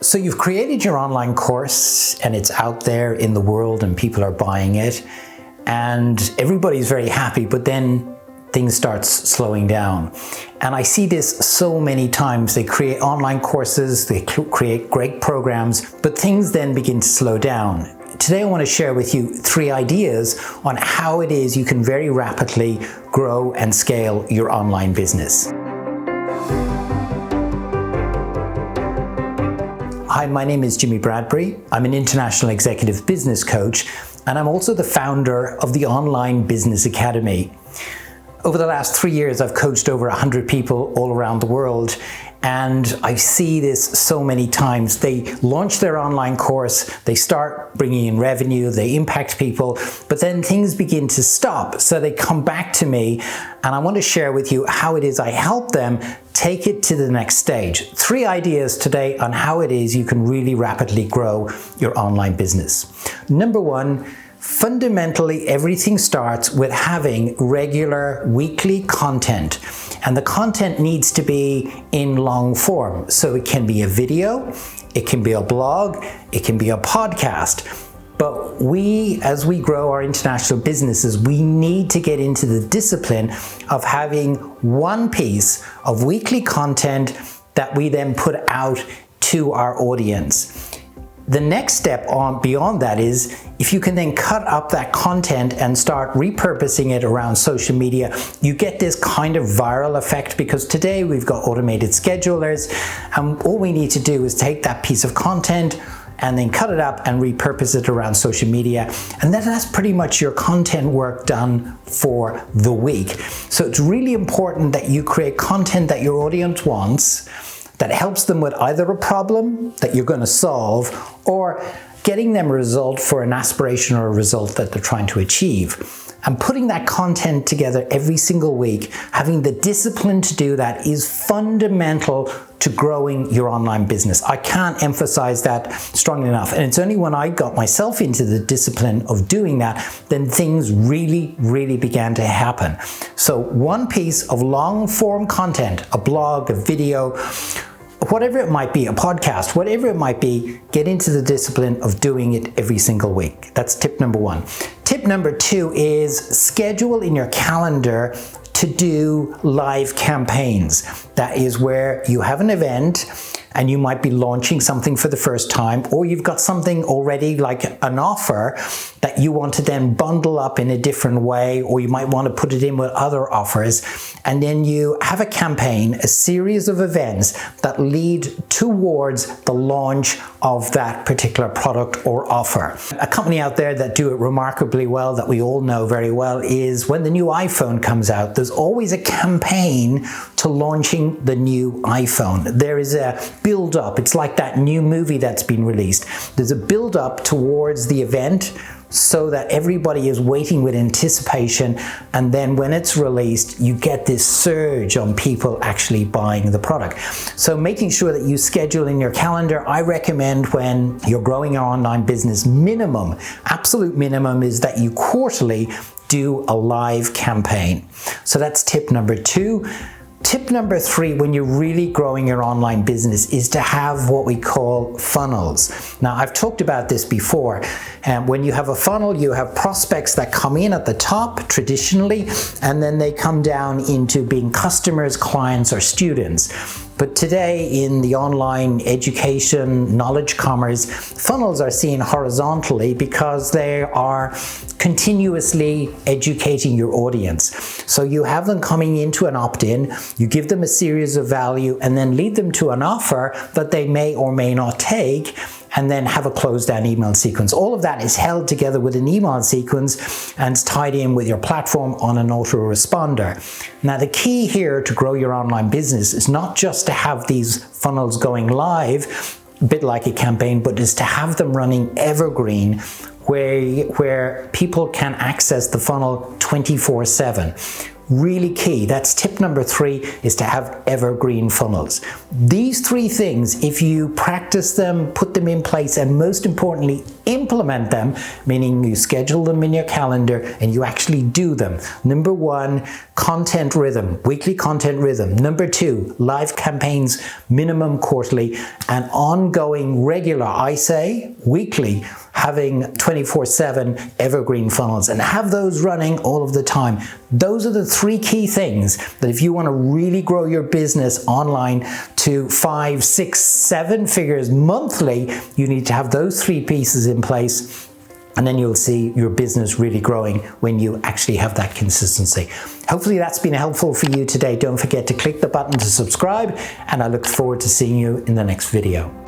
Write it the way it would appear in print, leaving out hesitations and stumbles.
So you've created your online course and it's out there in the world and people are buying it and everybody's very happy, but then things start slowing down. And I see this so many times. They create online courses, they create great programs, but things then begin to slow down. Today I want to share with you 3 ideas on how it is you can very rapidly grow and scale your online business. Hi, my name is Jimmy Bradbury. I'm an international executive business coach, and I'm also the founder of the Online Business Academy. Over the last 3 years, I've coached over 100 people all around the world, and I see this so many times. They launch their online course, they start bringing in revenue, they impact people, but then things begin to stop. So they come back to me, and I want to share with you how it is I help them take it to the next stage. 3 ideas today on how it is you can really rapidly grow your online business. Number 1, fundamentally, everything starts with having regular weekly content, and the content needs to be in long form. So it can be a video, it can be a blog, it can be a podcast. But as we grow our international businesses, we need to get into the discipline of having one piece of weekly content that we then put out to our audience. The next step on beyond that is if you can then cut up that content and start repurposing it around social media, you get this kind of viral effect, because today we've got automated schedulers, and all we need to do is take that piece of content and then cut it up and repurpose it around social media. And then that's pretty much your content work done for the week. So it's really important that you create content that your audience wants, that helps them with either a problem that you're going to solve or getting them a result for an aspiration or a result that they're trying to achieve. And putting that content together every single week, having the discipline to do that, is fundamental to growing your online business. I can't emphasize that strongly enough. And it's only when I got myself into the discipline of doing that, then things really, really began to happen. So one piece of long form content, a blog, a video, whatever it might be, a podcast, whatever it might be, get into the discipline of doing it every single week. That's tip number 1. Tip number 2 is schedule in your calendar to do live campaigns. That is where you have an event and you might be launching something for the first time, or you've got something already like an offer that you want to then bundle up in a different way, or you might want to put it in with other offers. And then you have a campaign, a series of events that lead towards the launch of that particular product or offer. A company out there that do it remarkably well, that we all know very well, is when the new iPhone comes out, there's always a campaign to launching the new iPhone. There is a build up. It's like that new movie that's been released. There's a build up towards the event so that everybody is waiting with anticipation, and then when it's released, you get this surge on people actually buying the product. So making sure that you schedule in your calendar, I recommend when you're growing your online business, minimum, absolute minimum, is that you quarterly do a live campaign. So that's tip number 2. Tip number 3, when you're really growing your online business, is to have what we call funnels. Now, I've talked about this before. When you have a funnel, you have prospects that come in at the top traditionally, and then they come down into being customers, clients, or students. But today in the online education, knowledge commerce, funnels are seen horizontally because they are continuously educating your audience. So you have them coming into an opt-in, you give them a series of value, and then lead them to an offer that they may or may not take, and then have a closed down email sequence. All of that is held together with an email sequence and it's tied in with your platform on an autoresponder. Now, the key here to grow your online business is not just to have these funnels going live, a bit like a campaign, but is to have them running evergreen, where people can access the funnel 24/7. really key. That's tip number 3, is to have evergreen funnels. These 3 things, if you practice them, put them in place, and most importantly, implement them, meaning you schedule them in your calendar and you actually do them. Number 1, content rhythm, weekly content rhythm. Number 2, live campaigns, minimum quarterly, and ongoing regular, I say weekly, having 24/7 evergreen funnels, and have those running all of the time. Those are the 3 key things that if you want to really grow your business online to 5, 6, 7 figures monthly, you need to have those 3 pieces in place. And then you'll see your business really growing when you actually have that consistency. Hopefully that's been helpful for you today. Don't forget to click the button to subscribe, and I look forward to seeing you in the next video.